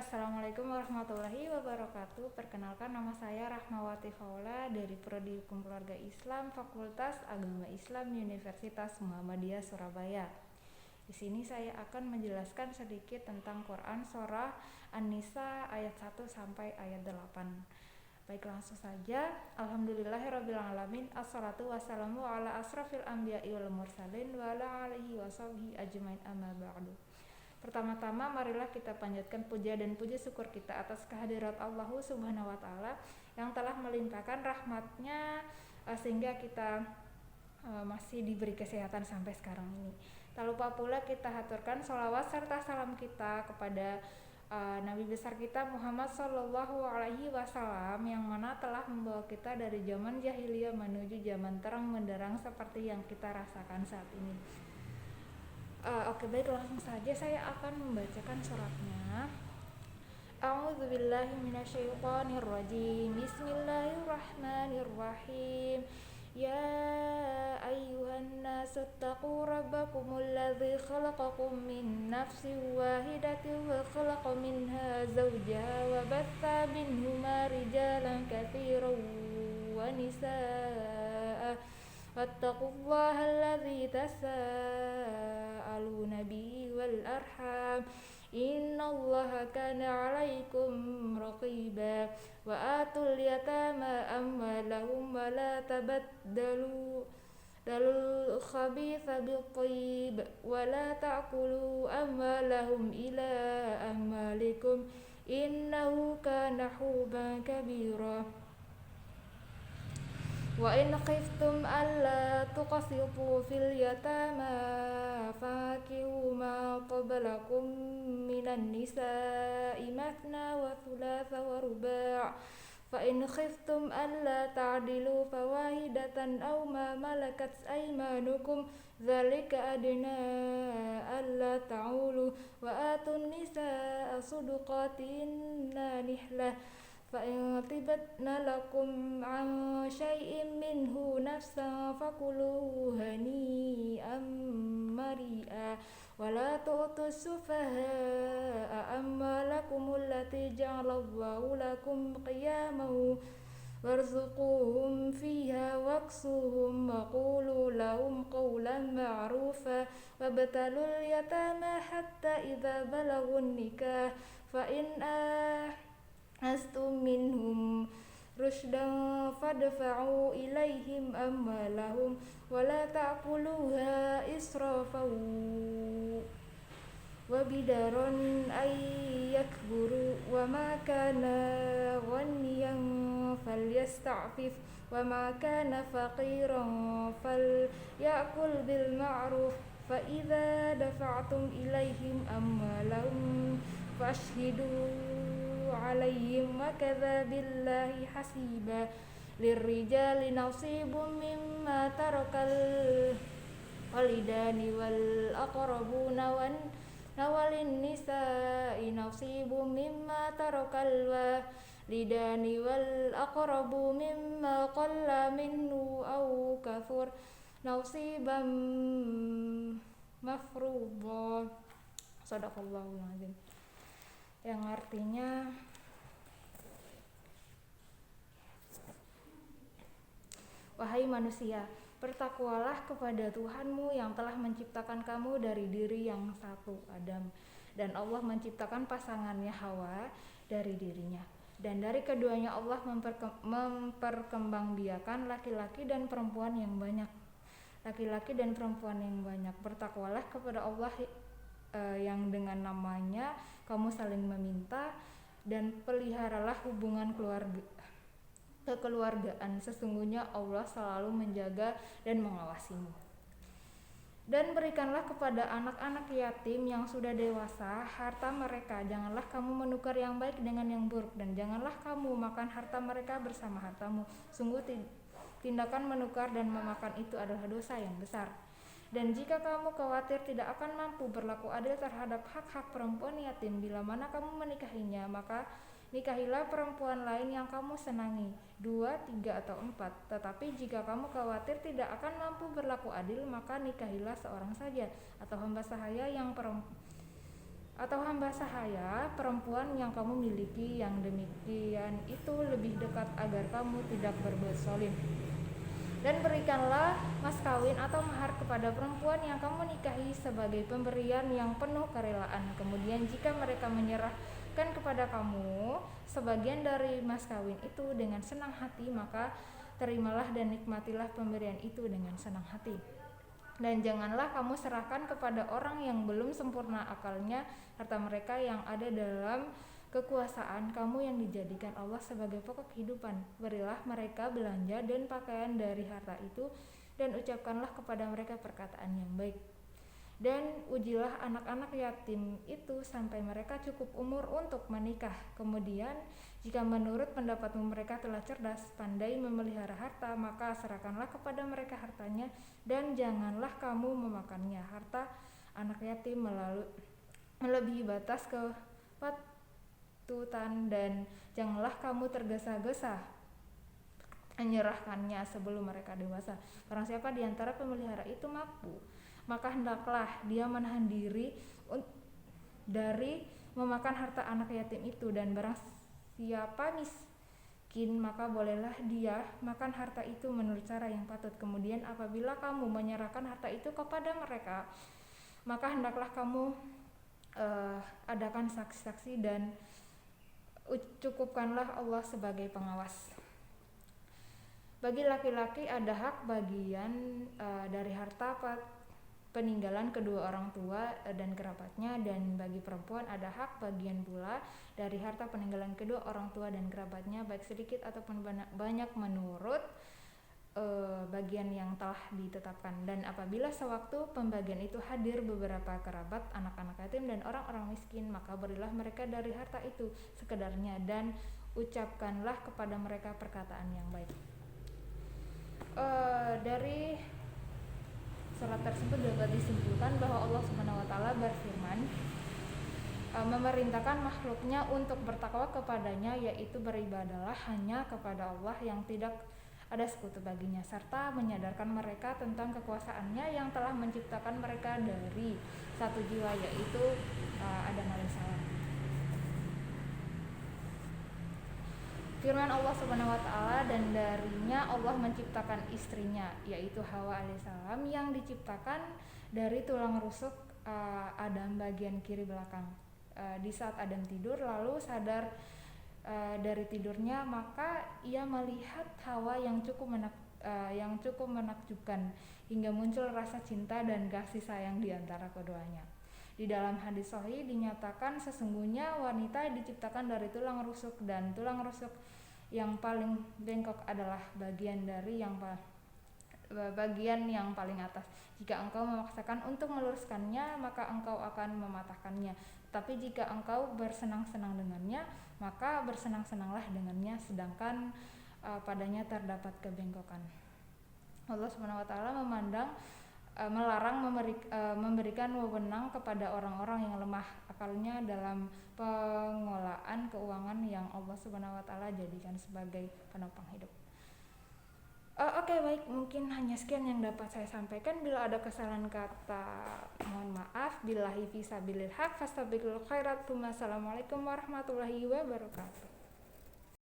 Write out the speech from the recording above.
Assalamualaikum warahmatullahi wabarakatuh. Perkenalkan, nama saya Rahmawati Faula dari Prodi Hukum Keluarga Islam Fakultas Agama Islam Universitas Muhammadiyah Surabaya. Di sini saya akan menjelaskan sedikit tentang Quran surah An-Nisa ayat 1 sampai ayat 8. Baik, langsung saja. Alhamdulillahirrabbilalamin. Assalatu wassalamu ala asrafil anbiya'i wal mursalin wa ala alihi wa sahbihi ajmain amma ba'du. Pertama-tama marilah kita panjatkan puja dan puji syukur kita atas kehadirat Allah Subhanahu wa taala yang telah melimpahkan rahmatnya sehingga kita masih diberi kesehatan sampai sekarang ini. Tak lupa pula kita haturkan sholawat serta salam kita kepada Nabi besar kita Muhammad Sallallahu Alaihi Wasallam yang mana telah membawa kita dari zaman jahiliyah menuju zaman terang benderang seperti yang kita rasakan saat ini. Oke, baik, langsung saja saya akan membacakan suratnya. A'udzubillahi minasyaitonirrajim. Bismillahirrahmanirrahim. Ya ayyuhan nasu taqu rabbakumul ladzi khalaqakum min nafsin wahidatin wa khalaqa minha zawjaha wa batha minhuma rijalan katsiran wa nisaa'a wattaqullaha alladzi tasaaluna bihi wal arham innallaha kana 'alaikum raqiba wa atul yatama amwalahum wa la tabaddalu dalul khabitha bil thayyib wa la ta'kulu amwalahum ila amwalikum innahu kana huban kabira. Wa in khiftum alla tuqsitu fil yatama fakihu ma qablakum minan nisa'i mathna wa thulatha wa ruba' fa in khiftum alla ta'dilu fawahidatan aw ma malakat aymanukum dzalika adna alla ta'ulu wa atun nisa'a shudqatinna nihlah فإن طبتن لكم عن شيء منه نفسا فكلوه هنيئا مريئا ولا تؤتوا السفهاء أموالكم التي جعل الله لكم قياما وارزقوهم فيها واكسوهم وقولوا لهم قولا معروفا وابتلوا اليتامى حتى إذا بلغوا النكاح فإن astum minhum rushdan fadfa'u ilaihim amwalahum wa la ta'kuluha israfan wa bidaron ay yakburu wa ma kana ghaniyan falyasta'fif wa ma kana faqiran falyakul bil ma'ruf fa idza dafa'tum ilaihim amwalahum fashhidu alaihim wa kadza billahi hasiba lirrijali nasibum mimma tarakal walidani wal aqrabuna wan walin nisa'i nasibum mimma tarakal walidani wal aqrabu mimma qalla minhu aw kathur nasiban mafruḍa. Shadaqallahul azim. Yang artinya, wahai manusia, bertakwalah kepada Tuhanmu yang telah menciptakan kamu dari diri yang satu, Adam, dan Allah menciptakan pasangannya Hawa dari dirinya, dan dari keduanya Allah memperkembangbiakan laki-laki dan perempuan yang banyak. Bertakwalah kepada Allah yang dengan namanya kamu saling meminta, dan peliharalah hubungan kekeluargaan. Sesungguhnya Allah selalu menjaga dan mengawasimu. Dan berikanlah kepada anak-anak yatim yang sudah dewasa harta mereka. Janganlah kamu menukar yang baik dengan yang buruk, dan janganlah kamu makan harta mereka bersama hartamu. Sungguh tindakan menukar dan memakan itu adalah dosa yang besar. Dan jika kamu khawatir tidak akan mampu berlaku adil terhadap hak-hak perempuan yatim bila mana kamu menikahinya, maka nikahilah perempuan lain yang kamu senangi, 2, 3, atau 4. Tetapi jika kamu khawatir tidak akan mampu berlaku adil, maka nikahilah seorang saja atau hamba sahaya yang atau hamba sahaya, perempuan yang kamu miliki yang demikian itu lebih dekat agar kamu tidak berbuat zalim. Dan berikanlah mas kawin atau mahar kepada perempuan yang kamu nikahi sebagai pemberian yang penuh kerelaan. Kemudian jika mereka menyerahkan kepada kamu sebagian dari mas kawin itu dengan senang hati, maka terimalah dan nikmatilah pemberian itu dengan senang hati. Dan janganlah kamu serahkan kepada orang yang belum sempurna akalnya harta mereka yang ada dalam kekuasaan kamu yang dijadikan Allah sebagai pokok kehidupan. Berilah mereka belanja dan pakaian dari harta itu, dan ucapkanlah kepada mereka perkataan yang baik. Dan ujilah anak-anak yatim itu sampai mereka cukup umur untuk menikah. Kemudian jika menurut pendapatmu mereka telah cerdas, pandai memelihara harta, maka serahkanlah kepada mereka hartanya, dan janganlah kamu memakannya. Harta anak yatim melebihi batas kepatutan, dan janganlah kamu tergesa-gesa menyerahkannya sebelum mereka dewasa. Barang siapa di antara pemelihara itu mampu, maka hendaklah dia menahan diri dari memakan harta anak yatim itu, dan barang siapa miskin maka bolehlah dia makan harta itu menurut cara yang patut. Kemudian apabila kamu menyerahkan harta itu kepada mereka, maka hendaklah kamu adakan saksi-saksi dan cukupkanlah Allah sebagai pengawas. Bagi laki-laki ada hak bagian dari harta peninggalan kedua orang tua dan kerabatnya, dan bagi perempuan ada hak bagian pula dari harta peninggalan kedua orang tua dan kerabatnya, baik sedikit ataupun banyak menurut bagian yang telah ditetapkan. Dan apabila sewaktu pembagian itu hadir beberapa kerabat, anak-anak yatim dan orang-orang miskin, maka berilah mereka dari harta itu sekedarnya, dan ucapkanlah kepada mereka perkataan yang baik. Dari surat tersebut dapat disimpulkan bahwa Allah Subhanahu wa taala berfirman memerintahkan makhluknya untuk bertakwa kepadanya, yaitu beribadahlah hanya kepada Allah yang tidak ada sekutu baginya, serta menyadarkan mereka tentang kekuasaannya yang telah menciptakan mereka dari satu jiwa, yaitu Adam alaihissalam. Firman Allah Subhanahu wa taala, dan darinya Allah menciptakan istrinya, yaitu Hawa alaihissalam, yang diciptakan dari tulang rusuk Adam bagian kiri belakang. Di saat Adam tidur lalu sadar dari tidurnya, maka ia melihat Hawa yang cukup menakjubkan, hingga muncul rasa cinta dan kasih sayang di antara keduanya. Di dalam hadis sahih dinyatakan sesungguhnya wanita diciptakan dari tulang rusuk, dan tulang rusuk yang paling bengkok adalah bagian yang paling atas. Jika engkau memaksakan untuk meluruskannya, maka engkau akan mematahkannya. Tapi jika engkau bersenang-senang dengannya, maka bersenang-senanglah dengannya, sedangkan padanya terdapat kebengkokan. Allah Subhanahu wa taala melarang memberikan wewenang kepada orang-orang yang lemah akalnya dalam pengelolaan keuangan yang Allah Subhanahu wa taala jadikan sebagai penopang hidup. Oke, baik, mungkin hanya sekian yang dapat saya sampaikan. Bila ada kesalahan kata, mohon maaf. Billahi fisabilil haq, fastabiqul khairat. Wassalamualaikum warahmatullahi wabarakatuh.